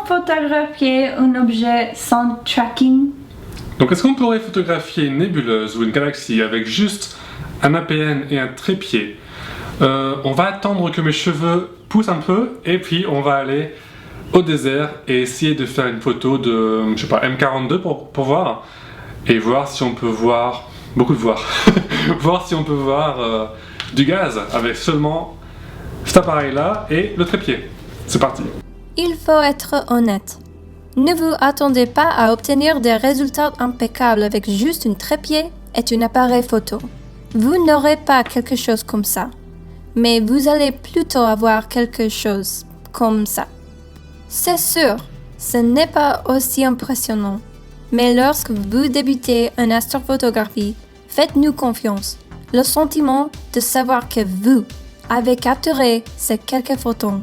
photographier un objet sans tracking? Donc est-ce qu'on pourrait photographier une nébuleuse ou une galaxie avec juste un APN et un trépied? On va attendre que mes cheveux poussent un peu et puis on va aller au désert et essayer de faire une photo de, je sais pas, M42 pour voir et voir si on peut voir, beaucoup de voir, voir si on peut voir du gaz avec seulement cet appareil là et le trépied. C'est parti. Il faut être honnête. Ne vous attendez pas à obtenir des résultats impeccables avec juste un trépied et un appareil photo. Vous n'aurez pas quelque chose comme ça, mais vous allez plutôt avoir quelque chose comme ça. C'est sûr, ce n'est pas aussi impressionnant, mais lorsque vous débutez en astrophotographie, faites-nous confiance. Le sentiment de savoir que vous avez capturé ces quelques photons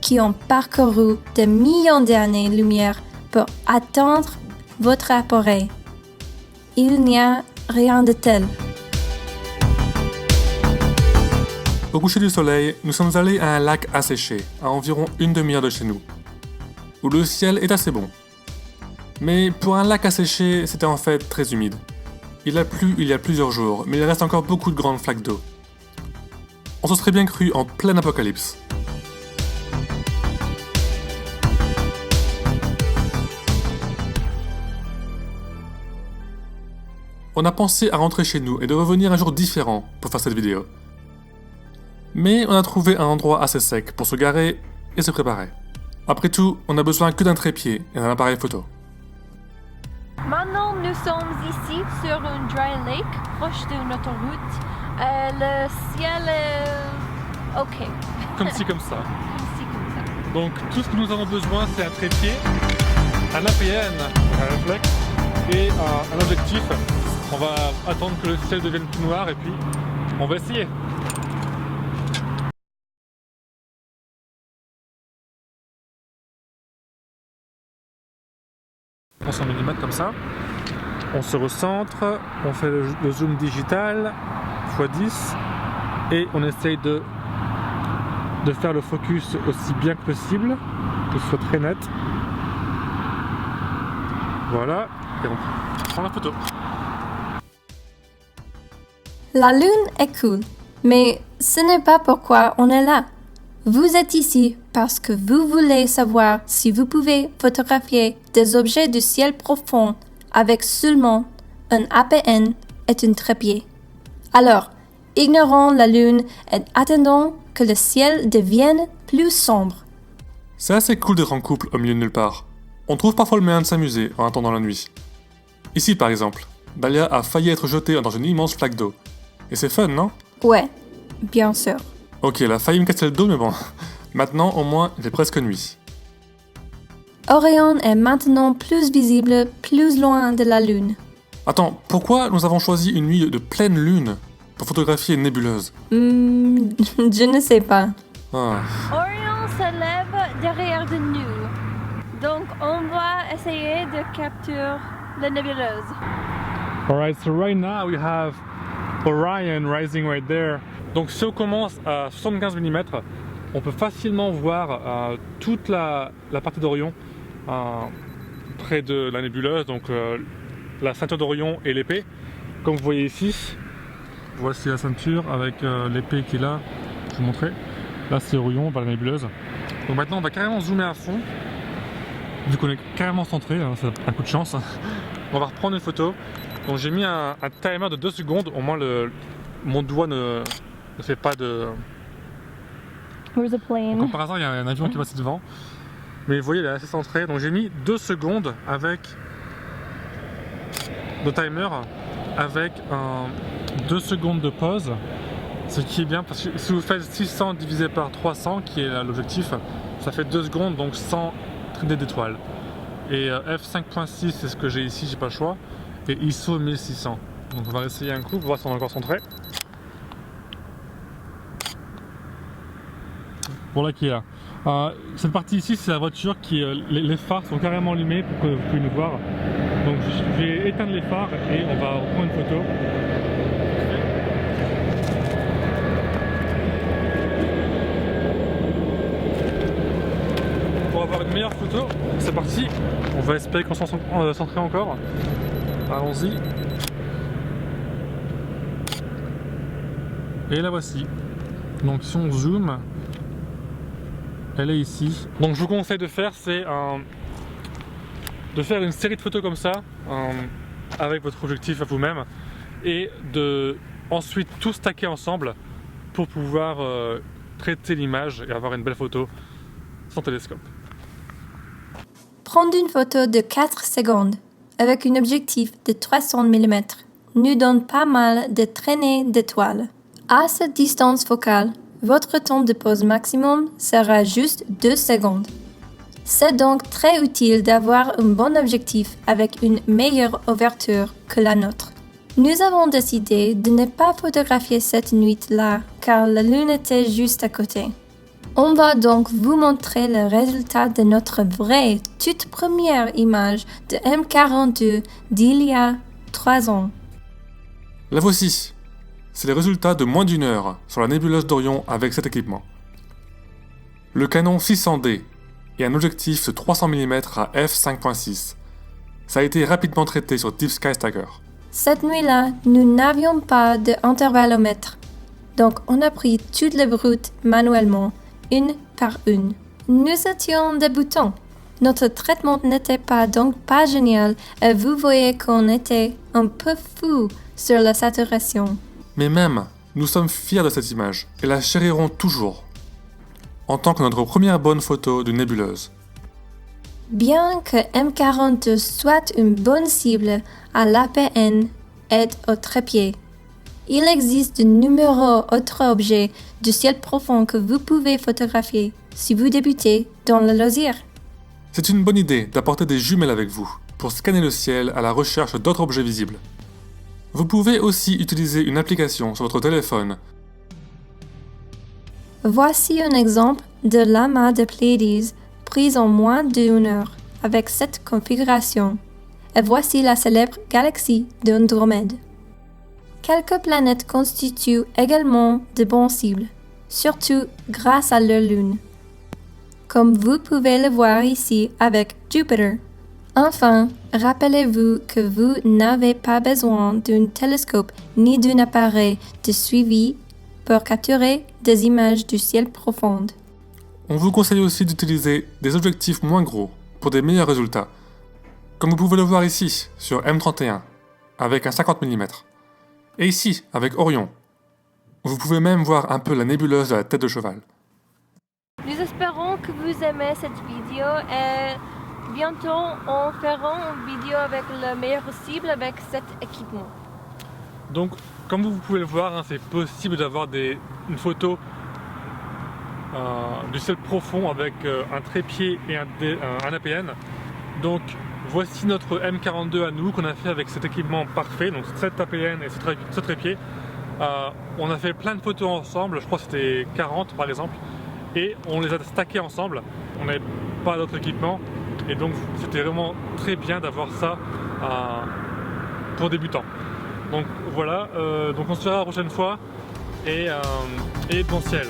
qui ont parcouru des millions d'années-lumière pour atteindre votre appareil. Il n'y a rien de tel. Au coucher du soleil, nous sommes allés à un lac asséché, à environ une demi-heure de chez nous, où le ciel est assez bon. Mais pour un lac asséché, c'était en fait très humide. Il a plu il y a plusieurs jours, mais il reste encore beaucoup de grandes flaques d'eau. On se serait bien cru en plein apocalypse. On a pensé à rentrer chez nous et de revenir un jour différent pour faire cette vidéo. Mais on a trouvé un endroit assez sec pour se garer et se préparer. Après tout, on n'a besoin que d'un trépied et d'un appareil photo. Maintenant, nous sommes ici sur un dry lake, proche d'une autoroute. Le ciel est ok. Comme ci, comme ça. Comme ci, comme ça. Donc tout ce que nous avons besoin, c'est un trépied, un APN, un réflexe et un objectif. On va attendre que le ciel devienne tout noir et puis on va essayer. On s'en millimètre comme ça. On se recentre, on fait le zoom digital x10 et on essaye de faire le focus aussi bien que possible, que ce soit très net. Voilà, et on prend la photo. La lune est cool, mais ce n'est pas pourquoi on est là. Vous êtes ici parce que vous voulez savoir si vous pouvez photographier des objets du ciel profond avec seulement un APN et un trépied. Alors, ignorons la lune et attendons que le ciel devienne plus sombre. C'est assez cool d'être en couple au milieu de nulle part. On trouve parfois le moyen de s'amuser en attendant la nuit. Ici par exemple, Dalia a failli être jetée dans une immense flaque d'eau. Et c'est fun, non? Ouais, bien sûr. Ok, elle a failli me casser le dos, mais bon. Maintenant, au moins, il est presque nuit. Orion est maintenant plus visible, plus loin de la lune. Attends, pourquoi nous avons choisi une nuit de pleine lune pour photographier une nébuleuse? Je ne sais pas. Ah. Orion se lève derrière de nous. Donc on va essayer de capturer la nébuleuse. Alright, so right now we have Orion rising right there. Donc si on commence à 75 mm, on peut facilement voir toute la partie d'Orion près de la nébuleuse, donc la ceinture d'Orion et l'épée. Comme vous voyez ici, voici la ceinture avec l'épée qui est là, je vais vous montrer. Là c'est Orion par la nébuleuse. Donc maintenant on va carrément zoomer à fond, vu qu'on est carrément centré, hein, c'est un coup de chance. On va reprendre une photo. Donc j'ai mis un timer de 2 secondes, au moins mon doigt ne fait pas de... Where's the plane? Comme par hasard il y a un avion qui passe devant. Mais vous voyez il est assez centré, donc j'ai mis 2 secondes avec le timer, avec 2 secondes de pause. Ce qui est bien parce que si vous faites 600 divisé par 300 qui est l'objectif, ça fait 2 secondes, donc 100 trinnées d'étoiles. Et f5.6 c'est ce que j'ai ici, j'ai pas le choix. Et ISO 1600. Donc on va essayer un coup pour voir si on est encore centré. Voilà qui est là. Cette partie ici c'est la voiture qui les phares sont carrément allumés pour que vous puissiez nous voir. Donc je vais éteindre les phares et on va reprendre une photo. Pour avoir une meilleure photo. C'est parti. On va espérer qu'on s'en centrer encore. Allons-y. Et la voici. Donc si on zoome, elle est ici. Donc je vous conseille de faire, c'est de faire une série de photos comme ça, avec votre objectif à vous-même, et de ensuite tout stacker ensemble pour pouvoir traiter l'image et avoir une belle photo sans télescope. Prendre une photo de 4 secondes avec un objectif de 300 mm nous donne pas mal de traînées d'étoiles. À cette distance focale, votre temps de pause maximum sera juste 2 secondes. C'est donc très utile d'avoir un bon objectif avec une meilleure ouverture que la nôtre. Nous avons décidé de ne pas photographier cette nuit-là car la lune était juste à côté. On va donc vous montrer le résultat de notre vraie, toute première image de M42 d'il y a 3 ans. La voici. C'est les résultats de moins d'1 heure sur la nébuleuse d'Orion avec cet équipement. Le canon 600D et un objectif de 300 mm à f5.6. Ça a été rapidement traité sur Deep Sky Stacker. Cette nuit-là, nous n'avions pas d'intervallomètre, donc on a pris toutes les brutes manuellement, une par une. Nous étions débutants. Notre traitement n'était donc pas génial et vous voyez qu'on était un peu fou sur la saturation. Mais même, nous sommes fiers de cette image et la chérirons toujours, en tant que notre première bonne photo d'une nébuleuse. Bien que M42 soit une bonne cible à l'APN et au trépied, il existe de nombreux autres objets du ciel profond que vous pouvez photographier si vous débutez dans le loisir. C'est une bonne idée d'apporter des jumelles avec vous pour scanner le ciel à la recherche d'autres objets visibles. Vous pouvez aussi utiliser une application sur votre téléphone. Voici un exemple de l'amas de Pléiades prise en moins d'1 heure avec cette configuration. Et voici la célèbre galaxie d'Andromède. Quelques planètes constituent également de bonnes cibles, surtout grâce à leur lune, comme vous pouvez le voir ici avec Jupiter. Enfin, rappelez-vous que vous n'avez pas besoin d'un télescope ni d'un appareil de suivi pour capturer des images du ciel profond. On vous conseille aussi d'utiliser des objectifs moins gros pour des meilleurs résultats, comme vous pouvez le voir ici sur M31 avec un 50 mm, et ici avec Orion. Vous pouvez même voir un peu la nébuleuse de la tête de cheval. Nous espérons que vous aimez cette vidéo et bientôt on fera une vidéo avec la meilleure cible avec cet équipement. Donc, comme vous pouvez le voir, c'est possible d'avoir une photo du ciel profond avec un trépied et un APN. Donc, voici notre M42 à nous qu'on a fait avec cet équipement parfait, donc cet APN et ce trépied. On a fait plein de photos ensemble, je crois que c'était 40 par exemple, et on les a stackés ensemble. On n'avait pas d'autre équipement, et donc c'était vraiment très bien d'avoir ça pour débutants. Donc voilà, donc on se verra la prochaine fois, et bon ciel.